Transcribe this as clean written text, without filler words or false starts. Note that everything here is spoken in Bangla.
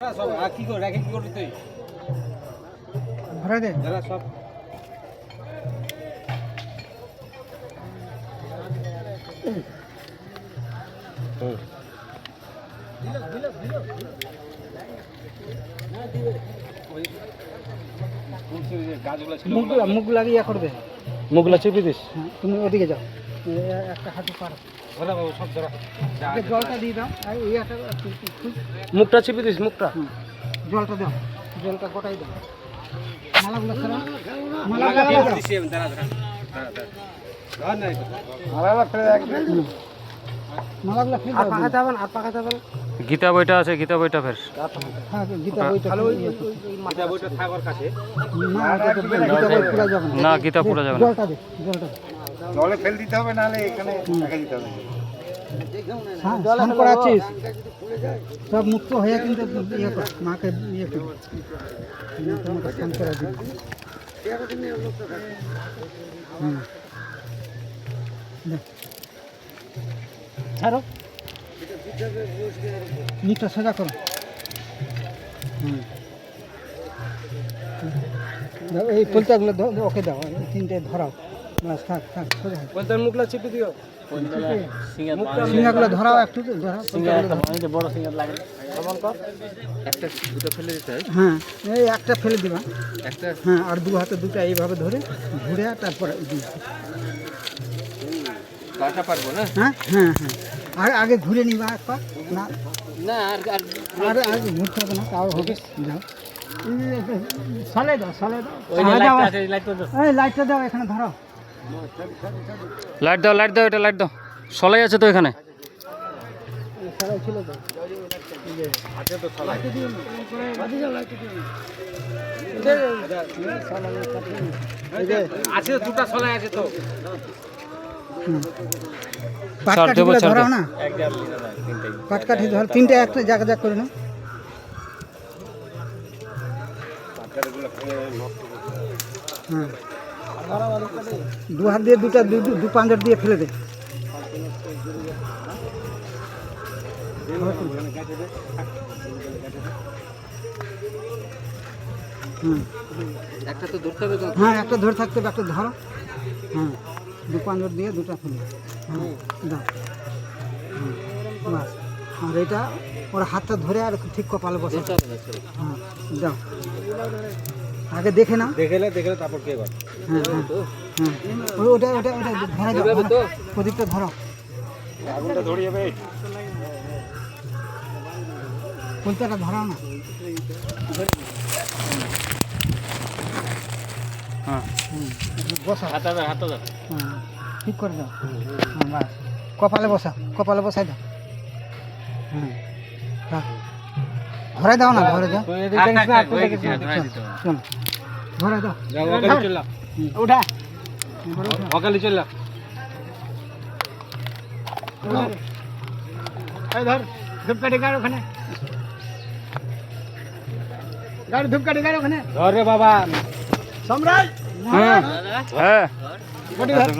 সব কি করে রাখে কি করবি তুই ভরা দে যারা সব মুখ লাগিয়ে করবে মুখগুলা চেপে দিস তুমি ওদিকে যাও একটা হাঁটু পারো ধরা বাবু সব ধরা জলটা দিয়ে দাও আর এই একটা মুখটা চেপে দিস মুখটা জলটা দাও জলটা গোটাই দাও মালাগুলো ছাড়া মালাগুলো ফেলে দাও আর পাকাতে হবে গীতা বইটা আছে, গীতা বইটা ফের হ্যাঁ গীতা বইটা এটা বইটা থাকার কাছে গীতা বই পুরা যাবে না, গীতা পুরা যাবে না। জলটা দে জলটা জলে ফেল দিতে হবে নাহলে এখানে রেখে দিতে হবে হ্যাঁ স্নান করাচ্ছিস সব মুক্ত হয়ে কিন্তু ইয়ে কর মাকে ইয়ে কর তোমাকে স্নান করা দিন ছাড়ো মুখটা সোজা করো দাও এই পোলতাগুলো ওকে দাও এই তিনটে ধরাও বাস থাক থাক সোজা বলতার মুখলা চেপে দিও সিঙ্গাগুলো ধরাও একটু ধরাও বড় সিঙ্গার লাগে কেমন কর একটা দুটো ফেলে দিতে হয় হ্যাঁ এই একটা ফেলে দিবা একটা হ্যাঁ আর দু হাতে দুটো এইভাবে ধরে ঘুরে তারপরে কাটা পারবো না হ্যাঁ হ্যাঁ হ্যাঁ আর আগে ঘুরে নিবা এক পা না না আর আর আর ঘুরতে হবে না তাও হবে যাও সালে দাও সালে দাও ওই যে লাইটটা আছে লাইটটা দাও এই লাইটটা দাও এখানে ধরো লাইট দাও, লাইট দাও, এটা লাইট দাও। সলাই আছে তো এখানে। সালাই ছিল তো আছে তো সলাই আছে দুটো সলাই আছে তো পাটকাঠিগুলো ছাড় ধরাও দে। না পাটকাঠি ধর তিনটে একটা জায়গা জায়গা করে নাও হ্যাঁ দু হাত দিয়ে দুটা দু পাঁজর দিয়ে ফেলে দে হুম একটা তো ধরতে হবে তো হ্যাঁ একটা ধরে থাকতে হবে একটা ধরো হ্যাঁ দু পাঁজর দিয়ে দুটা ফেলে হ্যাঁ দাও বাস আর এটা ওর হাতটা ধরে আর ঠিক কপালে বসে হ্যাঁ দাও আগে দেখে নাও দেখলে তারপর কে কর হ্যাঁ হ্যাঁ হ্যাঁ ওটা ওটা ওটা ধরে দাও প্রদীপটা ধরো আগুনটা ধরে যাবে ফুলটাটা ধরাও না হ্যাঁ, বসা হাতা দাও হ্যাঁ ঠিক করে দাও হ্যাঁ বাস কপালে বসাই দাও হুম হ্যাঁ ধরে দাও না ধরে দাও চলো ধরে দাও ওখানে চল ওঠা ওখানে চল ধর ধূপকাঠি গাড় ওখানে গাড়ি ধূপকাঠি গাড় ওখানে ধরে বাবা সম্রাট হ্যাঁ, বডি ধর